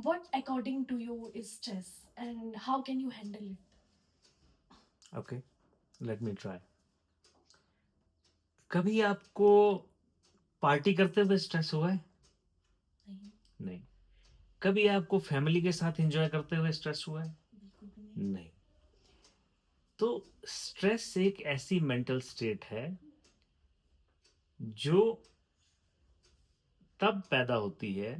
What, according to you, is stress and how can you handle it? Okay, let me try. कभी आपको party करते हुए stress हुआ है? नहीं, नहीं. कभी आपको फैमिली के साथ एंजॉय करते हुए स्ट्रेस हुआ है? बिल्कुल भी नहीं। नहीं. तो स्ट्रेस एक ऐसी मेंटल स्टेट है जो तब पैदा होती है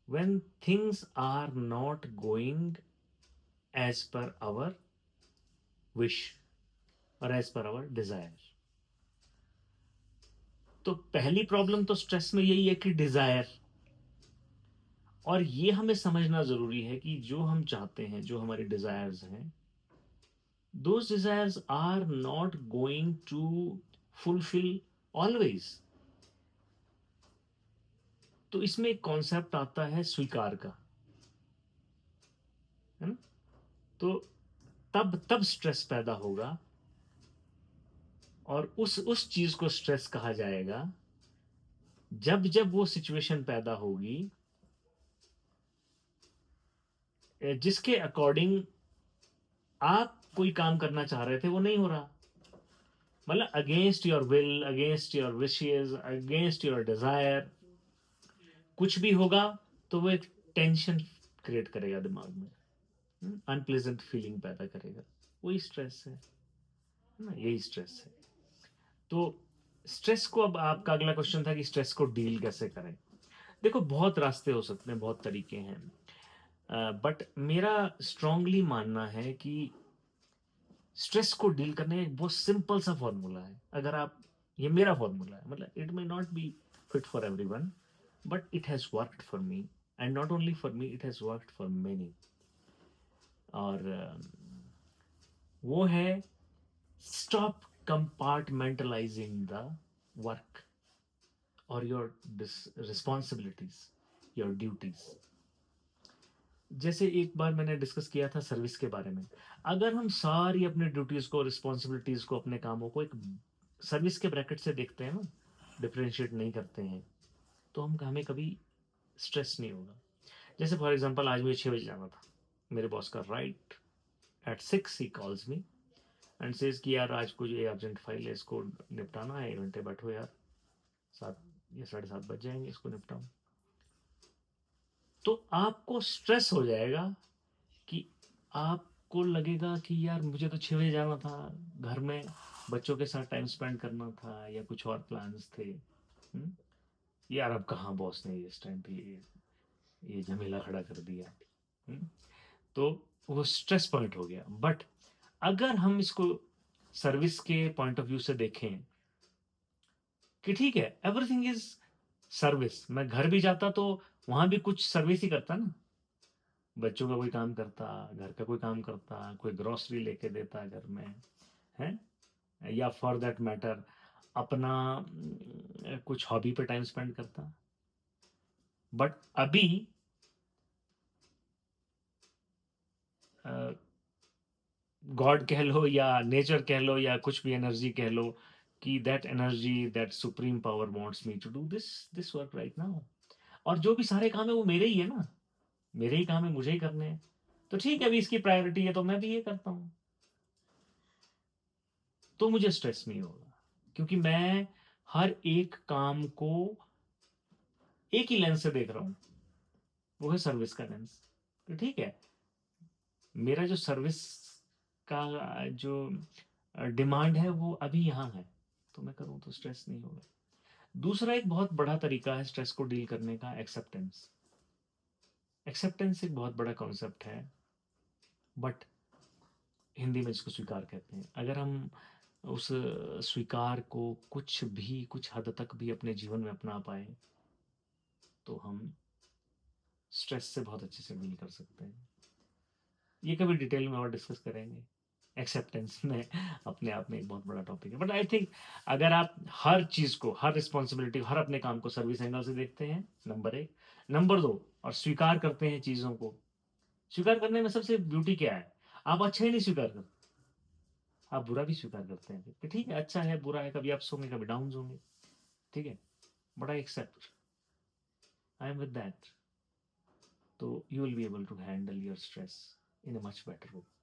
when things are not going as per our wish or as per our desire. तो पहली प्रॉब्लम तो स्ट्रेस में यही है कि डिजायर, और ये हमें समझना जरूरी है कि जो हम चाहते हैं, जो हमारे डिजायर्स हैं, those desires are not going to fulfill always. तो इसमें एक कॉन्सेप्ट आता है स्वीकार का, है ना? तो तब तब स्ट्रेस पैदा होगा, और उस चीज को स्ट्रेस कहा जाएगा जब जब वो सिचुएशन पैदा होगी जिसके अकॉर्डिंग आप कोई काम करना चाह रहे थे वो नहीं हो रहा, मतलब against your will, against your wishes, against your desire कुछ भी होगा, तो वो एक टेंशन क्रिएट करेगा दिमाग में, अनप्लेजेंट फीलिंग पैदा करेगा. वही स्ट्रेस है ना, यही स्ट्रेस है. तो स्ट्रेस को, अब आपका अगला क्वेश्चन था कि स्ट्रेस को डील कैसे करें. देखो, बहुत रास्ते हो सकते हैं, बहुत तरीके हैं, बट मेरा स्ट्रांगली मानना है कि स्ट्रेस को डील करने का एक बहुत सिंपल सा फॉर्मूला है. अगर आप, ये मेरा फॉर्मूला है, मतलब it may not be fit for everyone, but it has worked for me, and not only for me, it has worked for many. और वो है, स्टॉप कंपार्टमेंटलाइजिंग द वर्क और योर रिस्पॉन्सिबिलिटीज, योर ड्यूटीज. जैसे एक बार मैंने discuss किया था service के बारे में. अगर हम सारी अपनी ड्यूटीज को, रिस्पॉन्सिबिलिटीज को, अपने कामों को एक सर्विस के ब्रैकेट से देखते हैं ना, डिफ्रेंशिएट नहीं करते हैं, तो हम, हमें कभी स्ट्रेस नहीं होगा. जैसे फॉर एग्जांपल, आज मुझे 6 बजे जाना था. मेरे बॉस का राइट एट 6 ही कॉल्स मी एंड सेज कि यार आज कुछ ये अर्जेंट फाइल है, इसको निपटाना है, 1 घंटे बैठो यार, 7 या 7:30 बज जाएंगे, इसको निपटाओ. तो आपको स्ट्रेस हो जाएगा कि आपको लगेगा कि यार मुझे तो 6 बजे जाना था, घर में बच्चों के साथ टाइम स्पेंड करना था, या कुछ और प्लान्स थे. हम्म? यार अब कहाँ बॉस ने इस टाइम पे ये झमेला खड़ा कर दिया. हम्म? तो वो स्ट्रेस पॉइंट हो गया. बट अगर हम इसको सर्विस के पॉइंट ऑफ व्यू से देखें कि ठीक है, एवरीथिंग इज सर्विस, मैं घर भी जाता तो वहां भी कुछ सर्विस ही करता ना, बच्चों का कोई काम करता, घर का कोई काम करता, कोई ग्रोसरी लेके देता घर में, है, या फॉर दैट मैटर अपना कुछ हॉबी पे टाइम स्पेंड करता. बट अभी गॉड कह लो या नेचर कह लो या कुछ भी एनर्जी कह लो, कि that energy, that supreme power wants me to do this this work right now. और जो भी सारे काम है वो मेरे ही है ना, मेरे ही काम है, मुझे ही करने हैं. तो ठीक है, अभी इसकी प्रायोरिटी है तो मैं भी ये करता हूँ, तो मुझे स्ट्रेस नहीं होगा, क्योंकि मैं हर एक काम को एक ही लेंस से देख रहा हूँ, वो है सर्विस का लेंस. तो ठीक है, मेरा जो सर्विस का जो डिमांड है वो अभी यहाँ है, तो मैं करूँ तो स्ट्रेस नहीं होगा. दूसरा एक बहुत बड़ा तरीका है स्ट्रेस को डील करने का, एक्सेप्टेंस. एक्सेप्टेंस एक बहुत बड़ा कॉन्सेप्ट है, बट हिंदी में इसको स्वीकार कहते हैं. अगर हम उस स्वीकार को कुछ भी, कुछ हद तक भी अपने जीवन में अपना पाए, तो हम स्ट्रेस से बहुत अच्छे से डील कर सकते हैं. ये कभी डिटेल में और डिस्कस करेंगे. एक्सेप्टेंस में अपने आप में एक बहुत बड़ा टॉपिक है, बट आई थिंक अगर आप हर चीज को, हर रिस्पॉन्सिबिलिटी, हर अपने काम को सर्विस एंगल से देखते हैं, नंबर एक. नंबर दो, और स्वीकार करते हैं चीजों को. स्वीकार करने में सबसे ब्यूटी क्या है, आप अच्छा ही नहीं स्वीकार करते, आप बुरा भी स्वीकार करते हैं कि ठीक है, अच्छा है, बुरा है, कभी अप्स होंगे, कभी डाउन होंगे, ठीक है, but I accept, I am with that. तो you will be able to handle your stress in a much better way.